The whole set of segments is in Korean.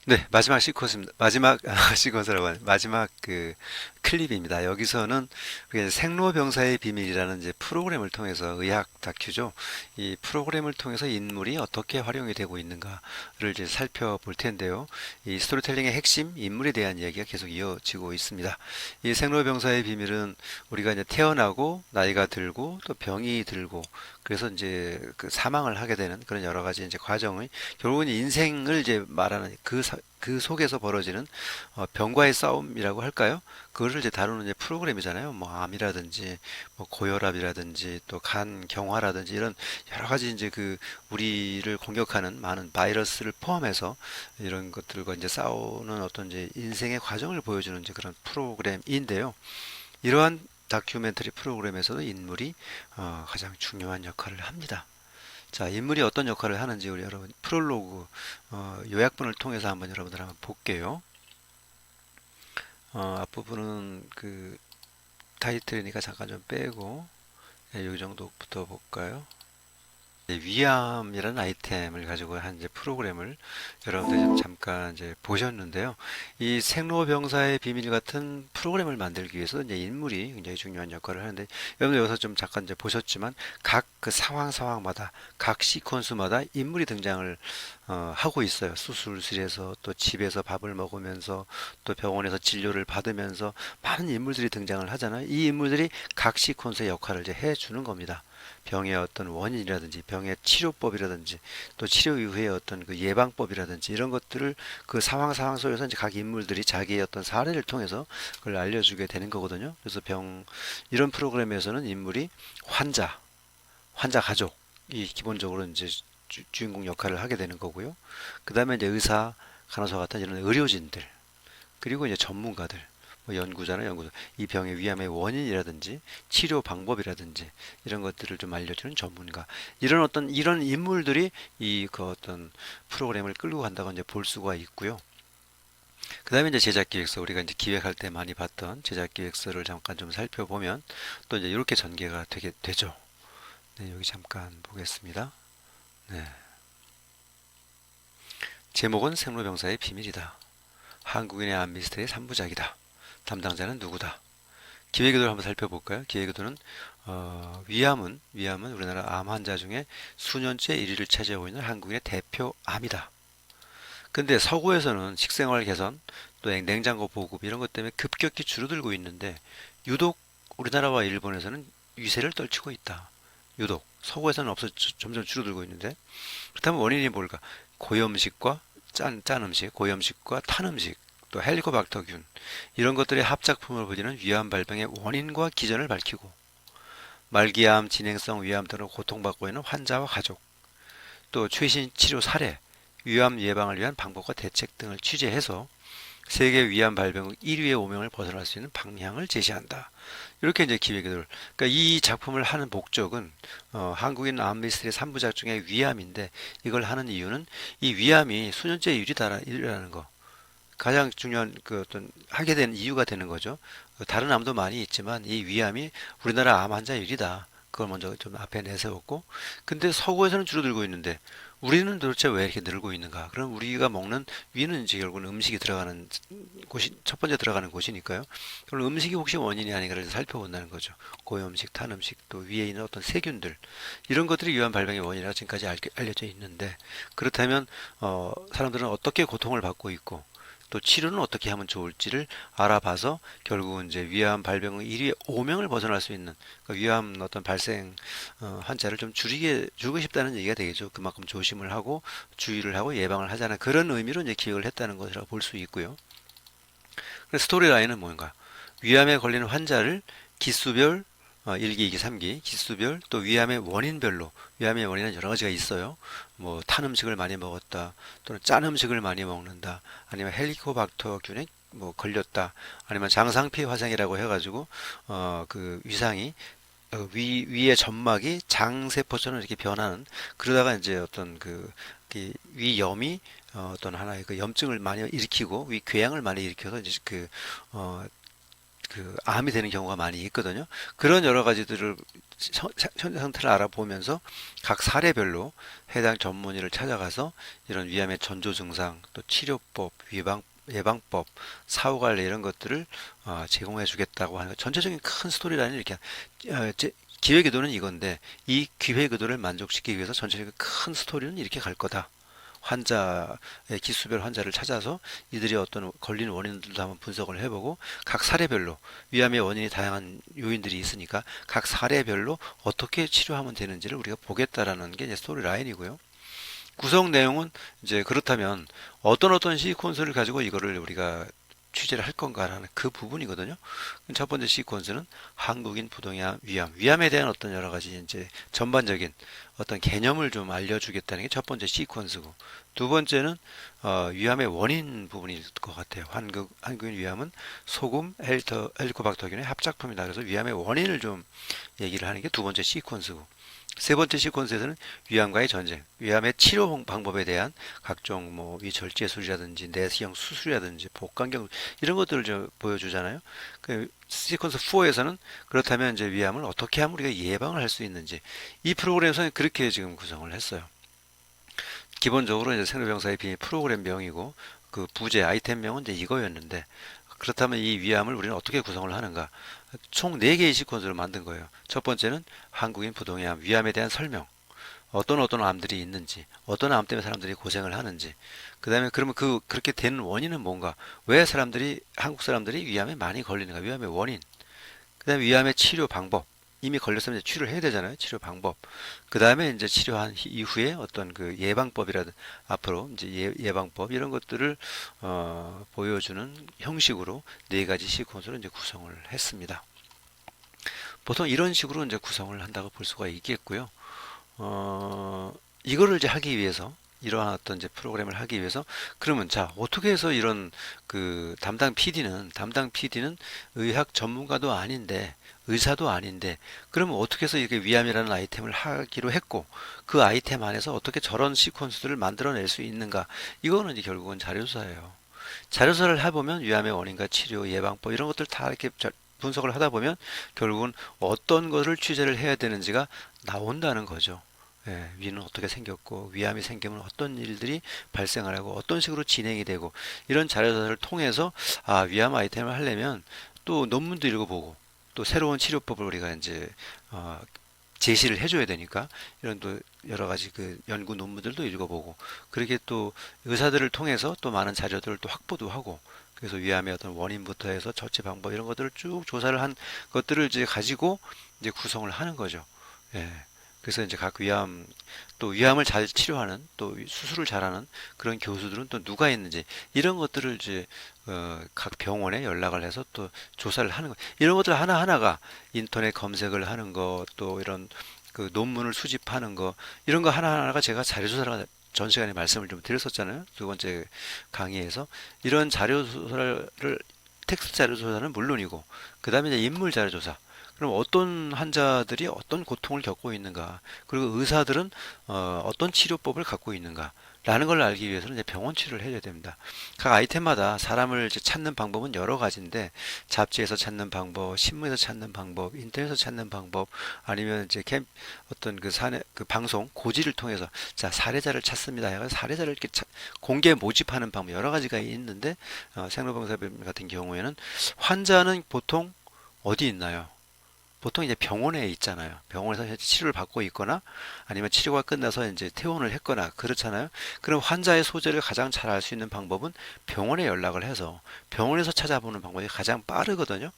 네, 마지막 시퀀스입니다. 마지막 시퀀스라고 하는 마지막 그 클립입니다. 여기서는 그게 생로병사의 비밀이라는 이제 프로그램을 통해서 의학 다큐죠. 이 프로그램을 통해서 인물이 어떻게 활용이 되고 있는가를 이제 살펴볼 텐데요. 이 스토리텔링의 핵심 인물에 대한 이야기가 계속 이어지고 있습니다. 이 생로병사의 비밀은 우리가 이제 태어나고 나이가 들고 또 병이 들고 그래서 이제 그 사망을 하게 되는 그런 여러 가지 이제 과정의 결국은 인생을 이제 말하는 그 속에서 벌어지는 병과의 싸움이라고 할까요? 그거를 이제 다루는 이제 프로그램이잖아요. 뭐 암이라든지 뭐 고혈압이라든지 또 간 경화라든지 이런 여러 가지 이제 그 우리를 공격하는 많은 바이러스를 포함해서 이런 것들과 이제 싸우는 어떤 이제 인생의 과정을 보여주는 이제 그런 프로그램인데요. 이러한 다큐멘터리 프로그램에서도 인물이 가장 중요한 역할을 합니다. 자, 인물이 어떤 역할을 하는지 우리 여러분 프롤로그 요약본을 통해서 한번 여러분들 한번 볼게요. 앞부분은 그 타이틀이니까 잠깐 좀 빼고 이 정도부터 볼까요? 위암이라는 아이템을 가지고 한 이제 프로그램을 여러분들이 좀 잠깐 이제 보셨는데요. 이 생로병사의 비밀 같은 프로그램을 만들기 위해서 이제 인물이 굉장히 중요한 역할을 하는데 여러분들 여기서 좀 잠깐 이제 보셨지만 각 그 상황마다 각 시퀀스마다 인물이 등장을 하고 있어요. 수술실에서 또 집에서 밥을 먹으면서 또 병원에서 진료를 받으면서 많은 인물들이 등장을 하잖아요. 이 인물들이 각 시퀀스의 역할을 이제 해주는 겁니다. 병의 어떤 원인이라든지 병의 치료법이라든지 또 치료 이후의 어떤 그 예방법이라든지 이런 것들을 그 상황 속에서 이제 각 인물들이 자기의 어떤 사례를 통해서 그걸 알려주게 되는 거거든요. 그래서 이런 프로그램에서는 인물이 환자, 환자 가족이 기본적으로 이제 주인공 역할을 하게 되는 거고요. 그 다음에 이제 의사, 간호사 같은 이런 의료진들, 그리고 이제 전문가들, 뭐 연구자나 연구소, 이 병의 위암의 원인이라든지 치료 방법이라든지 이런 것들을 좀 알려주는 전문가, 이런 인물들이 이 그 어떤 프로그램을 끌고 간다고 이제 볼 수가 있고요. 그 다음에 이제 제작기획서, 우리가 이제 기획할 때 많이 봤던 제작기획서를 잠깐 좀 살펴보면 또 이제 이렇게 전개가 되게 되죠. 네, 여기 잠깐 보겠습니다. 네. 제목은 생로병사의 비밀이다. 한국인의 암미스터의 3부작이다. 담당자는 누구다. 기획의도를 한번 살펴볼까요? 기획의도는 위암은 우리나라 암 환자 중에 수년째 1위를 차지하고 있는 한국인의 대표 암이다. 근데 서구에서는 식생활 개선, 또 냉장고 보급 이런 것 때문에 급격히 줄어들고 있는데 유독 우리나라와 일본에서는 위세를 떨치고 있다. 유독 서구에서는 없어 점점 줄어들고 있는데 그렇다면 원인이 뭘까? 고염식과 짠 음식, 고염식과 탄 음식, 또 헬리코박터균 이런 것들의 합작품을 벌이는 위암 발병의 원인과 기전을 밝히고 말기암, 진행성 위암 등으로 고통받고 있는 환자와 가족, 또 최신 치료 사례, 위암 예방을 위한 방법과 대책 등을 취재해서 세계 위암 발병 1위의 오명을 벗어날 수 있는 방향을 제시한다. 이렇게 이제 기획을. 그러니까 이 작품을 하는 목적은 한국인 암미스터리 3부작 중에 위암인데 이걸 하는 이유는 이 위암이 수년째 유리다라는 거. 가장 중요한 그 어떤 하게 된 이유가 되는 거죠. 다른 암도 많이 있지만 이 위암이 우리나라 암 환자율이다. 그걸 먼저 좀 앞에 내세웠고, 근데 서구에서는 줄어들고 있는데 우리는 도대체 왜 이렇게 늘고 있는가? 그럼 우리가 먹는 위는 이제 결국은 음식이 들어가는 곳이 첫 번째 들어가는 곳이니까요. 그럼 음식이 혹시 원인이 아닌가를 살펴본다는 거죠. 고염식, 탄음식, 또 위에 있는 어떤 세균들 이런 것들이 위암 발병의 원인이라고 지금까지 알려져 있는데 그렇다면 사람들은 어떻게 고통을 받고 있고 또 치료는 어떻게 하면 좋을지를 알아봐서 결국은 이제 위암 발병 1위 오명을 벗어날 수 있는 그 위암 어떤 발생 환자를 좀 줄이고 싶다는 얘기가 되겠죠. 그만큼 조심을 하고 주의를 하고 예방을 하자는 그런 의미로 이제 기획을 했다는 것이라고 볼 수 있고요. 그래서 스토리라인은 뭔가 위암에 걸리는 환자를 기수별 1기, 2기, 3기 기수별 또 위암의 원인별로 위암의 원인은 여러 가지가 있어요. 뭐 탄 음식을 많이 먹었다 또는 짠 음식을 많이 먹는다 아니면 헬리코박터균에 뭐 걸렸다 아니면 장상피 화상이라고 해가지고 그 위상이 위의 점막이 장세포처럼 이렇게 변하는 그러다가 이제 어떤 위염이 어떤 하나의 그 염증을 많이 일으키고 위 궤양을 많이 일으켜서 이제 어, 그 암이 되는 경우가 많이 있거든요. 그런 여러 가지들을 현재 상태를 알아보면서 각 사례별로 해당 전문의를 찾아가서 이런 위암의 전조 증상, 또 치료법, 예방법, 사후 관리 이런 것들을 제공해 주겠다고 하는 전체적인 큰 스토리라인을 이렇게 기획 의도는 이건데 이 기획 의도를 만족시키기 위해서 전체적인 큰 스토리는 이렇게 갈 거다. 환자의 기수별 환자를 찾아서 이들이 어떤 걸린 원인들도 한번 분석을 해보고 각 사례별로 위암의 원인이 다양한 요인들이 있으니까 각 사례별로 어떻게 치료하면 되는지를 우리가 보겠다라는 게 이제 스토리 라인이고요. 구성 내용은 이제 그렇다면 어떤 시퀀스를 가지고 이거를 우리가 취재를 할 건가라는 그 부분이거든요. 첫 번째 시퀀스는 한국인 부동의 위암에 대한 어떤 여러 가지 이제 전반적인 어떤 개념을 좀 알려주겠다는 게 첫 번째 시퀀스고, 두 번째는 위암의 원인 부분일 것 같아요. 한국인 위암은 소금, 헬리코박터균의 합작품이다. 그래서 위암의 원인을 좀 얘기를 하는 게 두 번째 시퀀스고, 세 번째 시퀀스에서는 위암과의 전쟁, 위암의 치료 방법에 대한 각종 뭐 위절제술이라든지 내시경 수술이라든지 복강경 이런 것들을 좀 보여주잖아요. 그 시퀀스 4에서는 그렇다면 이제 위암을 어떻게 하면 우리가 예방을 할 수 있는지, 이 프로그램에서는 그렇게 지금 구성을 했어요. 기본적으로 이제 생로병사의 비밀 프로그램명이고 그 부제 아이템명은 이제 이거였는데, 그렇다면 이 위암을 우리는 어떻게 구성을 하는가? 총 4개의 시퀀스를 만든 거예요. 첫 번째는 한국인 부동의암, 위암에 대한 설명. 어떤 암들이 있는지, 어떤 암 때문에 사람들이 고생을 하는지. 그다음에 그러면 그렇게 되는 원인은 뭔가? 왜 한국 사람들이 위암에 많이 걸리는가? 위암의 원인. 그다음에 위암의 치료 방법. 이미 걸렸으면 이제 치료를 해야 되잖아요. 치료 방법. 그다음에 이제 치료한 이후에 어떤 그 예방법이라든 앞으로 이제 예방법 이런 것들을 보여주는 형식으로 4가지 시퀀스로 이제 구성을 했습니다. 보통 이런 식으로 이제 구성을 한다고 볼 수가 있겠고요. 이거를 이제 하기 위해서, 이러한 어떤 이제 프로그램을 하기 위해서, 그러면 자 어떻게 해서 이런 그 담당 PD는 의학 전문가도 아닌데, 의사도 아닌데, 그러면 어떻게 해서 이렇게 위암이라는 아이템을 하기로 했고 그 아이템 안에서 어떻게 저런 시퀀스들을 만들어낼 수 있는가? 이거는 이제 결국은 자료조사예요. 자료조사를 해보면 위암의 원인과 치료, 예방법 이런 것들 다 이렇게 분석을 하다 보면 결국은 어떤 것을 취재를 해야 되는지가 나온다는 거죠. 예, 위는 어떻게 생겼고 위암이 생기면 어떤 일들이 발생을 하고 어떤 식으로 진행이 되고, 이런 자료조사를 통해서 위암 아이템을 하려면 또 논문도 읽어보고 또 새로운 치료법을 우리가 이제 제시를 해줘야 되니까 이런 또 여러 가지 그 연구 논문들도 읽어보고, 그렇게 또 의사들을 통해서 또 많은 자료들을 또 확보도 하고, 그래서 위암의 어떤 원인부터 해서 처치 방법 이런 것들을 쭉 조사를 한 것들을 이제 가지고 이제 구성을 하는 거죠. 예. 그래서 이제 각 또 위암을 잘 치료하는, 또 수술을 잘하는 그런 교수들은 또 누가 있는지 이런 것들을 이제 각 병원에 연락을 해서 또 조사를 하는 거. 이런 것들 하나하나가 인터넷 검색을 하는 거, 또 이런 그 논문을 수집하는 거, 이런 거 하나하나가 제가 자료조사를 전 시간에 말씀을 좀 드렸었잖아요. 두 번째 강의에서 이런 자료조사를 텍스트 자료조사는 물론이고, 그 다음에 이제 인물 자료조사. 그럼 어떤 환자들이 어떤 고통을 겪고 있는가, 그리고 의사들은 어떤 치료법을 갖고 있는가 라는 걸 알기 위해서는 이제 병원 치료를 해야 됩니다. 각 아이템마다 사람을 이제 찾는 방법은 여러 가지인데, 잡지에서 찾는 방법, 신문에서 찾는 방법, 인터넷에서 찾는 방법, 아니면 이제 어떤 그 방송 고지를 통해서 자 사례자를 찾습니다. 해서 사례자를 이렇게 공개 모집하는 방법 여러 가지가 있는데, 생로병사병 같은 경우에는 환자는 보통 어디 있나요? 보통 이제 병원에 있잖아요. 병원에서 치료를 받고 있거나 아니면 치료가 끝나서 이제 퇴원을 했거나 그렇잖아요. 그럼 환자의 소재를 가장 잘 알 수 있는 방법은 병원에 연락을 해서 병원에서 찾아보는 방법이 가장 빠르거든요.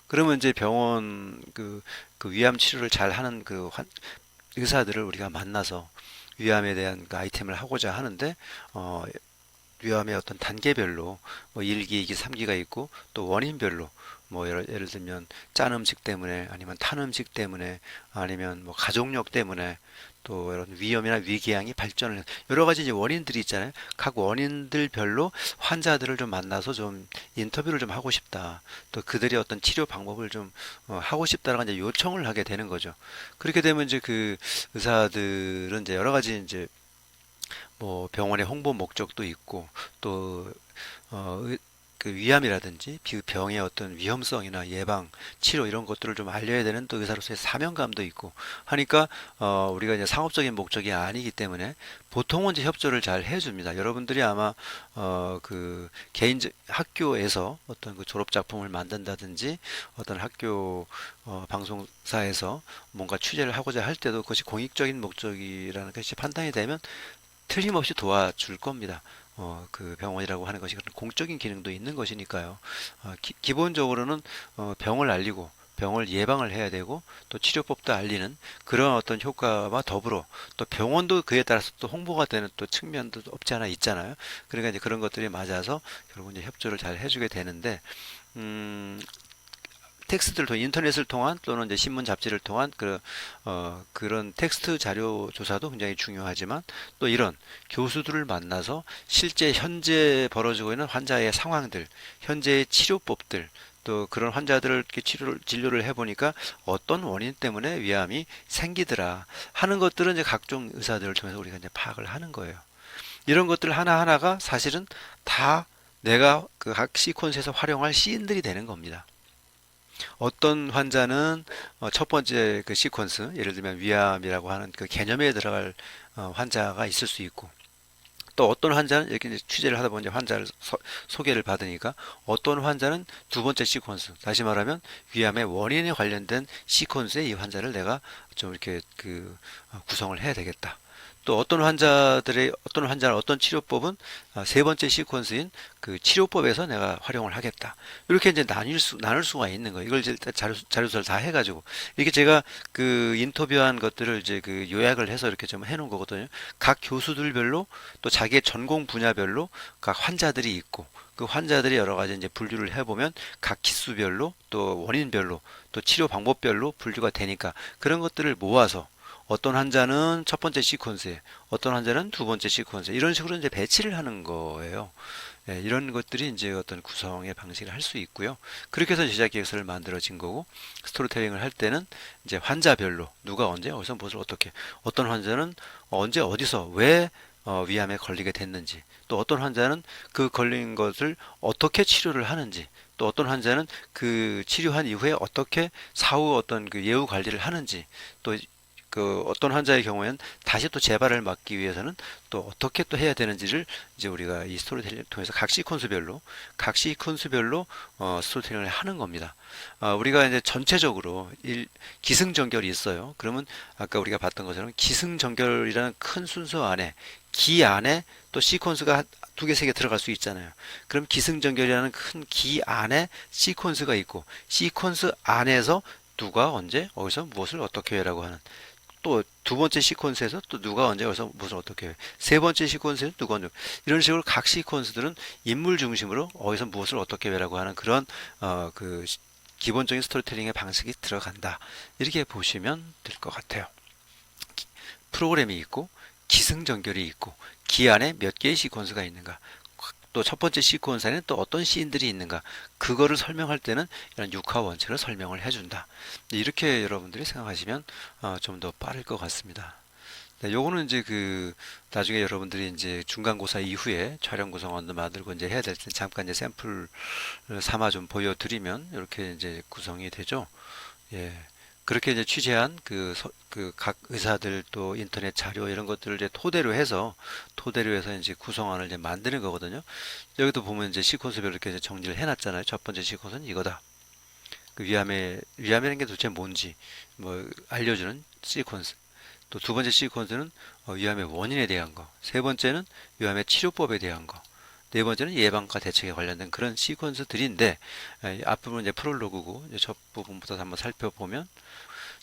그러면 이제 병원 그 위암 치료를 잘 하는 의사들을 우리가 만나서 위암에 대한 그 아이템을 하고자 하는데, 위암의 어떤 단계별로 뭐 1기, 2기, 3기가 있고, 또 원인별로 뭐 예를 들면 짠 음식 때문에, 아니면 탄 음식 때문에, 아니면 뭐 가족력 때문에, 또 이런 위염이나 위궤양이 발전을 여러 가지 이제 원인들이 있잖아요. 각 원인들별로 환자들을 좀 만나서 좀 인터뷰를 좀 하고 싶다. 또 그들의 어떤 치료 방법을 좀 하고 싶다라는 이제 요청을 하게 되는 거죠. 그렇게 되면 이제 그 의사들은 이제 여러 가지 이제 뭐 병원의 홍보 목적도 있고, 또 그 위암이라든지 병의 어떤 위험성이나 예방, 치료 이런 것들을 좀 알려야 되는 또 의사로서의 사명감도 있고 하니까 우리가 이제 상업적인 목적이 아니기 때문에 보통은 이제 협조를 잘 해줍니다. 여러분들이 아마 그 개인 학교에서 어떤 그 졸업 작품을 만든다든지 어떤 학교 방송사에서 뭔가 취재를 하고자 할 때도 그것이 공익적인 목적이라는 것이 판단이 되면 틀림없이 도와줄 겁니다. 그 병원이라고 하는 것이 그런 공적인 기능도 있는 것이니까요. 기본적으로는 병을 알리고 병을 예방을 해야 되고 또 치료법도 알리는 그런 어떤 효과와 더불어 또 병원도 그에 따라서 또 홍보가 되는 또 측면도 없지 않아 있잖아요. 그러니까 이제 그런 것들이 맞아서 결국 이제 협조를 잘 해주게 되는데 음, 텍스트를 통해 인터넷을 통한 또는 이제 신문 잡지를 통한 그런 텍스트 자료 조사도 굉장히 중요하지만 또 이런 교수들을 만나서 실제 현재 벌어지고 있는 환자의 상황들, 현재의 치료법들, 또 그런 환자들을 이렇게 진료를 해보니까 어떤 원인 때문에 위암이 생기더라 하는 것들은 이제 각종 의사들을 통해서 우리가 이제 파악을 하는 거예요. 이런 것들 하나하나가 사실은 다 내가 그 각 시퀀스에서 활용할 시인들이 되는 겁니다. 어떤 환자는 첫 번째 그 시퀀스, 예를 들면 위암이라고 하는 그 개념에 들어갈 환자가 있을 수 있고, 또 어떤 환자는 이렇게 이제 취재를 하다 보니 환자를 소개를 받으니까 어떤 환자는 두 번째 시퀀스, 다시 말하면 위암의 원인에 관련된 시퀀스에 이 환자를 내가 좀 이렇게 구성을 해야 되겠다. 또 어떤 환자는 어떤 치료법은 세 번째 시퀀스인 그 치료법에서 내가 활용을 하겠다. 이렇게 이제 나눌 수가 있는 거예요. 이걸 이제 자료서를 다 해가지고 이게 제가 그 인터뷰한 것들을 이제 그 요약을 해서 이렇게 좀 해놓은 거거든요. 각 교수들별로 또 자기의 전공 분야별로 각 환자들이 있고 그 환자들이 여러 가지 이제 분류를 해보면 각 기수별로 또 원인별로 또 치료 방법별로 분류가 되니까 그런 것들을 모아서 어떤 환자는 첫 번째 시퀀스에, 어떤 환자는 두 번째 시퀀스에 이런 식으로 이제 배치를 하는 거예요. 예, 이런 것들이 이제 어떤 구성의 방식을 할 수 있고요. 그렇게 해서 제작 계획서를 만들어진 거고 스토리텔링을 할 때는 이제 환자별로 누가 언제 어디서 무엇을 어떻게 어떤 환자는 언제 어디서 왜 위암에 걸리게 됐는지 또 어떤 환자는 그 걸린 것을 어떻게 치료를 하는지 또 어떤 환자는 그 치료한 이후에 어떻게 사후 어떤 그 예후 관리를 하는지 또 그 어떤 환자의 경우에는 다시 또 재발을 막기 위해서는 또 어떻게 또 해야 되는지를 이제 우리가 이 스토리텔링을 통해서 각 시퀀스별로 스토리텔링을 하는 겁니다. 우리가 이제 전체적으로 기승전결이 있어요. 그러면 아까 우리가 봤던 것처럼 기승전결이라는 큰 순서 안에 기 안에 또 시퀀스가 두 개, 세 개 들어갈 수 있잖아요. 그럼 기승전결이라는 큰 기 안에 시퀀스가 있고 시퀀스 안에서 누가 언제 어디서 무엇을 어떻게 해라고 하는 또 두 번째 시퀀스에서 또 누가 언제 어디서 무엇을 어떻게 해. 세 번째 시퀀스에서 누가 언제 이런 식으로 각 시퀀스들은 인물 중심으로 어디서 무엇을 어떻게 해라고 하는 그런 기본적인 스토리텔링의 방식이 들어간다. 이렇게 보시면 될 것 같아요. 프로그램이 있고 기승전결이 있고 기 안에 몇 개의 시퀀스가 있는가 또 첫 번째 시퀀스에는 또 어떤 시인들이 있는가 그거를 설명할 때는 이런 육하 원칙을 설명을 해준다. 이렇게 여러분들이 생각하시면 좀 더 빠를 것 같습니다. 네, 요거는 이제 나중에 여러분들이 이제 중간고사 이후에 촬영 구성원도 만들고 이제 해야 될 때 잠깐 이제 샘플 삼아 좀 보여드리면 이렇게 이제 구성이 되죠. 예. 그렇게 이제 취재한 각 의사들 또 인터넷 자료 이런 것들을 이제 토대로 해서 이제 구성안을 이제 만드는 거거든요. 여기도 보면 이제 시퀀스별로 이렇게 이제 정리를 해놨잖아요. 첫 번째 시퀀스는 이거다. 그 위암이라는 게 도대체 뭔지 뭐 알려주는 시퀀스. 또 두 번째 시퀀스는 위암의 원인에 대한 거. 세 번째는 위암의 치료법에 대한 거. 네 번째는 예방과 대책에 관련된 그런 시퀀스들인데 앞부분 이제 프롤로그고 이제 첫 부분부터 한번 살펴보면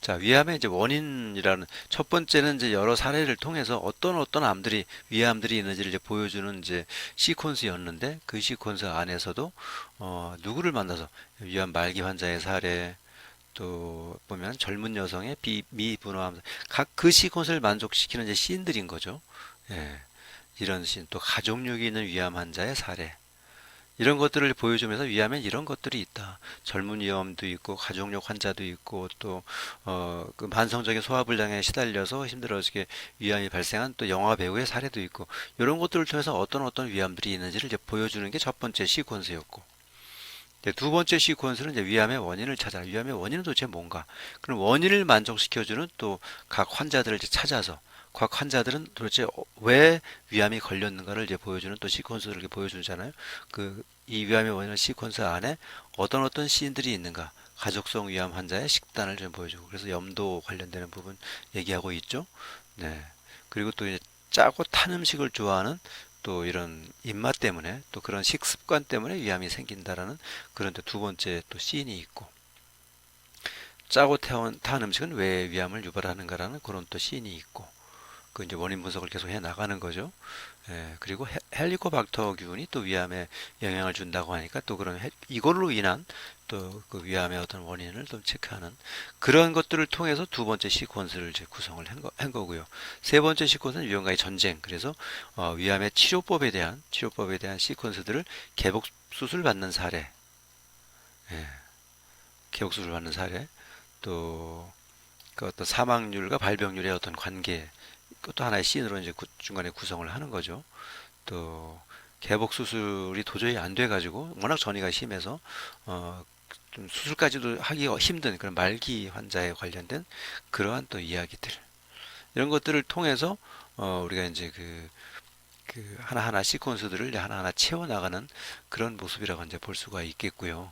자, 위암의 이제 원인이라는 첫 번째는 이제 여러 사례를 통해서 어떤 위암들이 있는지를 이제 보여주는 이제 시퀀스였는데 그 시퀀스 안에서도 누구를 만나서 위암 말기 환자의 사례 또 보면 젊은 여성의 미분화암 각 그 시퀀스를 만족시키는 이제 시인들인 거죠. 예. 이런 신, 또 가족력이 있는 위암 환자의 사례, 이런 것들을 보여주면서 위암엔 이런 것들이 있다. 젊은 위험도 있고 가족력 환자도 있고 또 그 만성적인 소화불량에 시달려서 힘들어지게 위암이 발생한 또 영화 배우의 사례도 있고 이런 것들을 통해서 어떤 위암들이 있는지를 이제 보여주는 게 첫 번째 시퀀스였고 이제 두 번째 시퀀스는 이제 위암의 원인을 찾아 위암의 원인은 도대체 뭔가 그럼 원인을 만족시켜주는 또 각 환자들을 이제 찾아서 각 환자들은 도대체 왜 위암이 걸렸는가를 이제 보여주는 또 시퀀스를 이렇게 보여주잖아요. 그 이 위암의 원인을 시퀀스 안에 어떤 시인들이 있는가 가족성 위암 환자의 식단을 좀 보여주고 그래서 염도 관련되는 부분 얘기하고 있죠. 네. 그리고 또 이제 짜고 탄 음식을 좋아하는 또 이런 입맛 때문에 또 그런 식습관 때문에 위암이 생긴다라는 그런 또 두 번째 또 시인이 있고 짜고 탄 음식은 왜 위암을 유발하는가라는 그런 또 시인이 있고 그 이제 원인 분석을 계속 해 나가는 거죠. 예, 그리고 헬리코박터균이 또 위암에 영향을 준다고 하니까 또 그런 이걸로 인한 또 그 위암의 어떤 원인을 좀 체크하는 그런 것들을 통해서 두 번째 시퀀스를 이제 구성을 한 거고요. 세 번째 시퀀스는 위험과의 전쟁. 그래서 위암의 치료법에 대한 시퀀스들을 개복 수술 받는 사례, 예, 개복 수술 받는 사례, 또 그 어떤 사망률과 발병률의 어떤 관계 그것도 하나의 씬으로 이제 중간에 구성을 하는 거죠. 또 개복 수술이 도저히 안 돼가지고 워낙 전이가 심해서 좀 수술까지도 하기가 힘든 그런 말기 환자에 관련된 그러한 또 이야기들 이런 것들을 통해서 우리가 이제 그 하나하나 시퀀스들을 하나하나 채워나가는 그런 모습이라고 이제 볼 수가 있겠고요.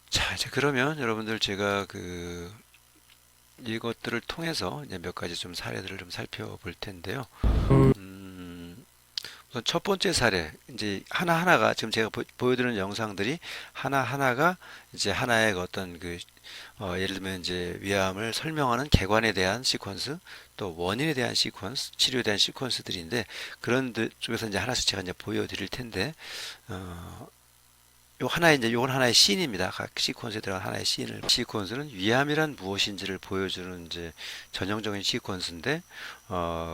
자, 이제 그러면 여러분들 제가 이것들을 통해서 이제 몇 가지 좀 사례들을 좀 살펴볼 텐데요. 우선 첫 번째 사례, 이제 하나하나가 지금 제가 보여드리는 영상들이 하나하나가 이제 하나의 어떤 예를 들면 이제 위암을 설명하는 개관에 대한 시퀀스, 또 원인에 대한 시퀀스, 치료에 대한 시퀀스들인데 그런 쪽에서 이제 하나씩 제가 이제 보여드릴 텐데, 요건 하나의 씬입니다. 각 시퀀스에 들어간 하나의 씬을. 시퀀스는 위암이란 무엇인지를 보여주는 이제 전형적인 시퀀스인데,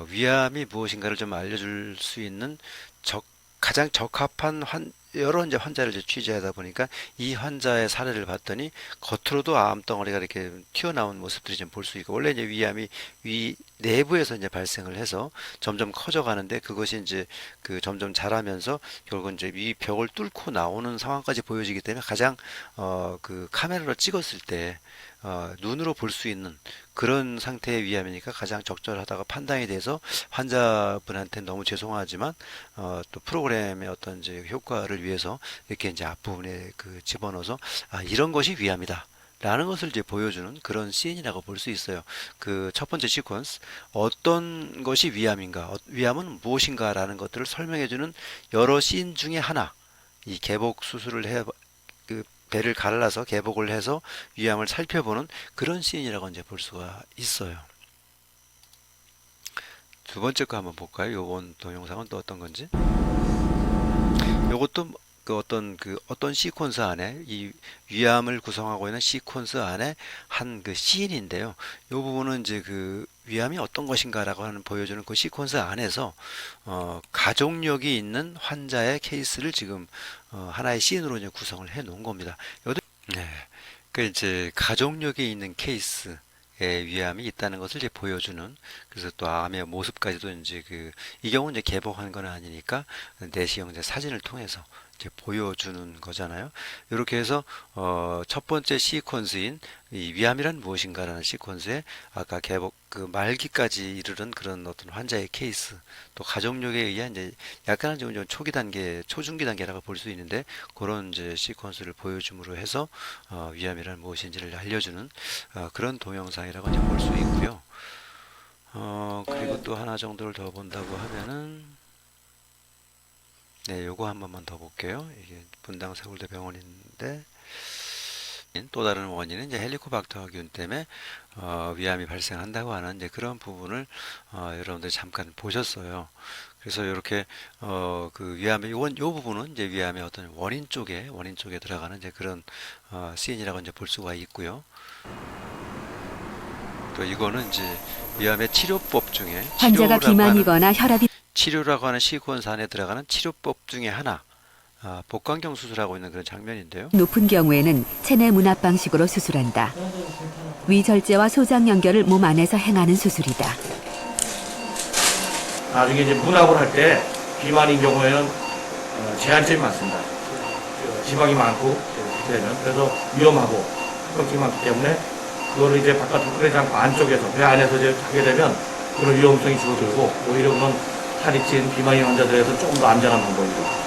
위암이 무엇인가를 좀 알려줄 수 있는 가장 적합한 여러 이제 환자를 이제 취재하다 보니까 이 환자의 사례를 봤더니 겉으로도 암덩어리가 이렇게 튀어나온 모습들이 좀 볼 수 있고 원래 이제 위암이 위 내부에서 이제 발생을 해서 점점 커져 가는데 그것이 이제 점점 자라면서 결국 이제 위 벽을 뚫고 나오는 상황까지 보여지기 때문에 가장 카메라로 찍었을 때 눈으로 볼 수 있는 그런 상태의 위암이니까 가장 적절하다고 판단이 돼서 환자분한테 너무 죄송하지만 또 프로그램의 어떤 이제 효과를 위해서 이렇게 이제 앞부분에 집어넣어서 이런 것이 위암이다. 라는 것을 이제 보여주는 그런 씬이라고 볼 수 있어요. 그 첫 번째 시퀀스, 어떤 것이 위암인가, 위암은 무엇인가라는 것들을 설명해주는 여러 씬 중에 하나, 이 개복 수술을 배를 갈라서 개복을 해서 위암을 살펴보는 그런 씬이라고 이제 볼 수가 있어요. 두 번째 거 한번 볼까요? 요번 동영상은 또 어떤 건지. 요것도 어떤 시퀀스 안에 이 위암을 구성하고 있는 시퀀스 안에 한 씬인데요. 요 부분은 이제 위암이 어떤 것인가라고 하는 보여주는 그 시퀀스 안에서 가족력이 있는 환자의 케이스를 지금 하나의 씬으로 이제 구성을 해 놓은 겁니다. 네. 이제 가족력이 있는 케이스의 위암이 있다는 것을 이제 보여주는 그래서 또 암의 모습까지도 이제 이 경우는 이제 개봉한 건 아니니까 내시경 이제 사진을 통해서 이제 보여주는 거잖아요. 이렇게 해서 첫 번째 시퀀스인 이 위암이란 무엇인가라는 시퀀스에 아까 개복 말기까지 이르는 그런 어떤 환자의 케이스 또 가족력에 의한 이제 약간은 좀 초기 단계, 초중기 단계라고 볼 수 있는데 그런 이제 시퀀스를 보여줌으로 해서 위암이란 무엇인지를 알려주는 그런 동영상이라고 이제 볼 수 있고요. 그리고 또 하나 정도를 더 본다고 하면은 네, 요거 한 번만 더 볼게요. 이게 분당 서울대병원인데 또 다른 원인은 이제 헬리코박터균 때문에 위암이 발생한다고 하는 이제 그런 부분을 여러분들이 잠깐 보셨어요. 그래서 이렇게 위암의 요 부분은 이제 위암의 어떤 원인 쪽에 들어가는 이제 그런 씬이라고 이제 볼 수가 있고요. 또 이거는 이제 위암의 치료법 중에 환자가 비만이거나 혈압이 치료라고 하는 시퀀스 안에 들어가는 치료법 중에 하나 복강경 수술하고 있는 그런 장면인데요. 높은 경우에는 체내 문압 방식으로 수술한다. 위절제와 소장 연결을 몸 안에서 행하는 수술이다. 나중에 이제 문압을 할 때 비만인 경우에는 제한점이 많습니다. 지방이 많고 그래서 위험하고 합병증이 많기 때문에 그거를 이제 바깥으로 꺼내지 않고 안쪽에서 배 안에서 이제 하게 되면 그런 위험성이 줄어들고 오히려 그런 살이 찐 비만인 환자들에서 조금 더 안전한 방법입니다.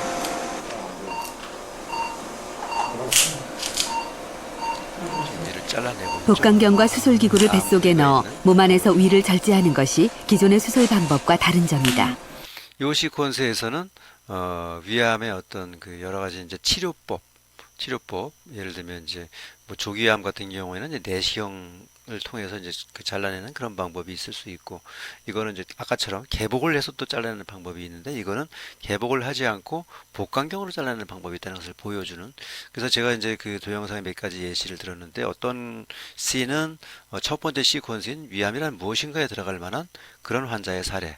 위를 잘라내고 복강경과 수술기구를 뱃속에 넣어 몸 안에서 위를 절제하는 것이 기존의 수술 방법과 다른 점이다. 이 시퀀스에서는 위암의 어떤 그 여러 가지 이제 치료법 예를 들면 이제 뭐 조기암 같은 경우에는 이제 내시경을 통해서 이제 그 잘라내는 그런 방법이 있을 수 있고, 이거는 이제 아까처럼 개복을 해서 또 잘라내는 방법이 있는데, 이거는 개복을 하지 않고 복강경으로 잘라내는 방법이 있다는 것을 보여주는. 그래서 제가 이제 그 동영상에 몇 가지 예시를 들었는데, 어떤 씬은 첫 번째 시퀀스인 위암이란 무엇인가에 들어갈 만한 그런 환자의 사례,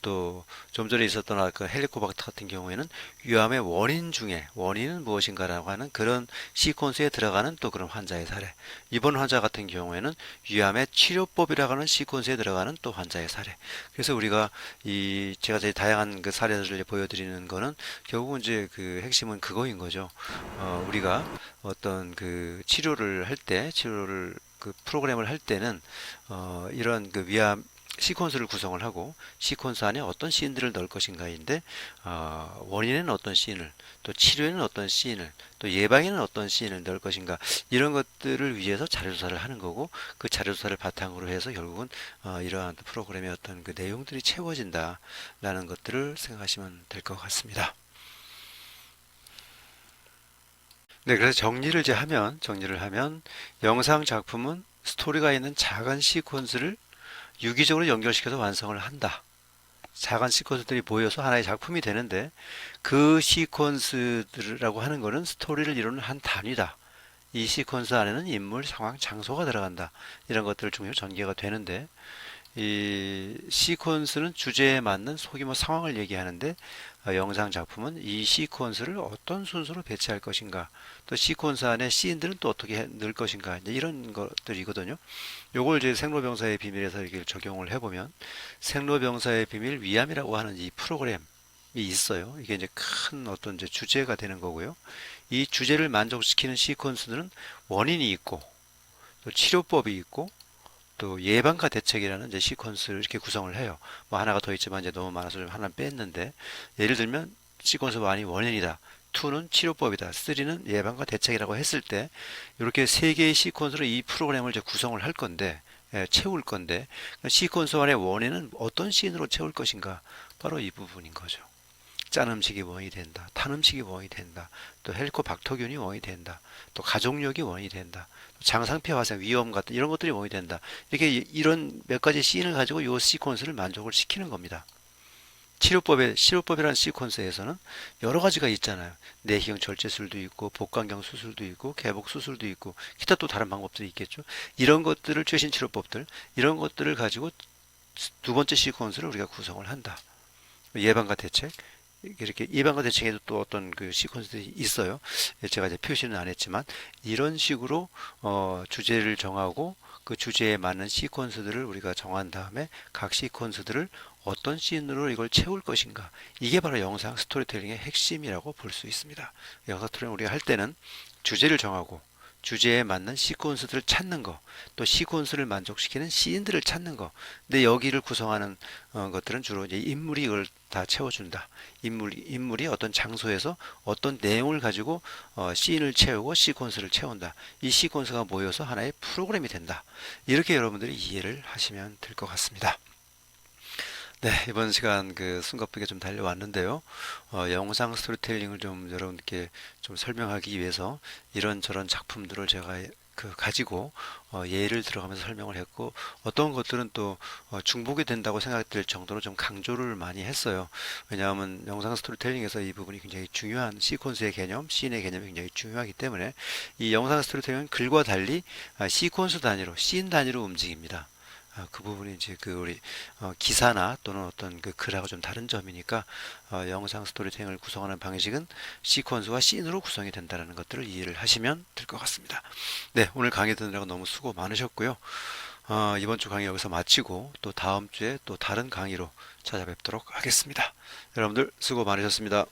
또 좀 전에 있었던 아까 헬리코박터 같은 경우에는 위암의 원인은 무엇인가라고 하는 그런 시퀀스에 들어가는 또 그런 환자의 사례, 이번 환자 같은 경우에는 위암의 치료법이라고 하는 시퀀스에 들어가는 또 환자의 사례. 그래서 우리가 제가 제일 다양한 그 사례들을 보여드리는 거는 결국은 이제 그 핵심은 그거인 거죠. 우리가 어떤 그 치료를 그 프로그램을 할 때는 이런 그 위암 시퀀스를 구성을 하고, 시퀀스 안에 어떤 씬들을 넣을 것인가인데, 원인에는 어떤 씬을, 또 치료에는 어떤 씬을, 또 예방에는 어떤 씬을 넣을 것인가, 이런 것들을 위해서 자료조사를 하는 거고, 그 자료조사를 바탕으로 해서 결국은 이러한 프로그램의 어떤 그 내용들이 채워진다라는 것들을 생각하시면 될 것 같습니다. 네, 그래서 정리를 하면 영상 작품은 스토리가 있는 작은 시퀀스를 유기적으로 연결시켜서 완성을 한다. 작은 시퀀스들이 모여서 하나의 작품이 되는데, 그 시퀀스라고 하는 것은 스토리를 이루는 한 단위다. 이 시퀀스 안에는 인물, 상황, 장소가 들어간다. 이런 것들을 중심으로 전개가 되는데, 이 시퀀스는 주제에 맞는 소규모 상황을 얘기하는데, 영상 작품은 이 시퀀스를 어떤 순서로 배치할 것인가, 또 시퀀스 안에 씬들은 또 어떻게 넣을 것인가, 이제 이런 것들이거든요. 요걸 이제 생로병사의 비밀에서 이렇게 적용을 해보면, 생로병사의 비밀 위암이라고 하는 이 프로그램이 있어요. 이게 이제 큰 어떤 이제 주제가 되는 거고요. 이 주제를 만족시키는 시퀀스들은 원인이 있고, 또 치료법이 있고, 또 예방과 대책이라는 이제 시퀀스를 이렇게 구성을 해요. 뭐 하나가 더 있지만 이제 너무 많아서 좀 하나 뺐는데, 예를 들면 시퀀스 1이 원인이다, 2는 치료법이다, 3는 예방과 대책이라고 했을 때, 이렇게 세 개의 시퀀스로 이 프로그램을 이제 구성을 할 건데, 채울 건데, 시퀀스 1의 원인은 어떤 씬으로 채울 것인가, 바로 이 부분인 거죠. 짠 음식이 원이 된다, 탄 음식이 원이 된다, 또 헬리코박터균이 원이 된다, 또 가족력이 원이 된다, 장상피 화상 위험 같은 이런 것들이 원이 된다. 이렇게 이런 몇 가지 씬을 가지고 이 시퀀스를 만족을 시키는 겁니다. 치료법이라는 시퀀스에서는 여러 가지가 있잖아요. 내시경 절제술도 있고, 복강경 수술도 있고, 개복 수술도 있고, 기타 또 다른 방법들이 있겠죠. 이런 것들을, 최신 치료법들, 이런 것들을 가지고 두 번째 시퀀스를 우리가 구성을 한다. 예방과 대책, 이렇게 예방과 대책에도 또 어떤 그 시퀀스들이 있어요. 제가 이제 표시는 안 했지만, 이런 식으로 주제를 정하고 그 주제에 맞는 시퀀스들을 우리가 정한 다음에 각 시퀀스들을 어떤 씬으로 이걸 채울 것인가, 이게 바로 영상 스토리텔링의 핵심이라고 볼 수 있습니다. 영상 스토리텔링 우리가 할 때는 주제를 정하고 주제에 맞는 시퀀스들을 찾는 거, 또 시퀀스를 만족시키는 시인들을 찾는 거. 근데 여기를 구성하는 것들은 주로 이제 인물이 이걸 다 채워준다. 인물이 어떤 장소에서 어떤 내용을 가지고 시인을 채우고 시퀀스를 채운다. 이 시퀀스가 모여서 하나의 프로그램이 된다. 이렇게 여러분들이 이해를 하시면 될 것 같습니다. 네, 이번 시간 그 숨가쁘게 좀 달려왔는데요. 영상 스토리텔링을 좀 여러분께 좀 설명하기 위해서 이런저런 작품들을 제가 가지고 예를 들어가면서 설명을 했고, 어떤 것들은 또 중복이 된다고 생각될 정도로 좀 강조를 많이 했어요. 왜냐하면 영상 스토리텔링에서 이 부분이 굉장히 중요한, 시퀀스의 개념, 씬의 개념이 굉장히 중요하기 때문에 이 영상 스토리텔링은 글과 달리 시퀀스 단위로, 씬 단위로 움직입니다. 그 부분이 이제 그 우리 기사나 또는 어떤 그 글하고 좀 다른 점이니까 영상 스토리텔링을 구성하는 방식은 시퀀스와 씬으로 구성이 된다는 것들을 이해를 하시면 될 것 같습니다. 네, 오늘 강의 듣느라고 너무 수고 많으셨고요. 이번 주 강의 여기서 마치고 또 다음 주에 또 다른 강의로 찾아뵙도록 하겠습니다. 여러분들 수고 많으셨습니다.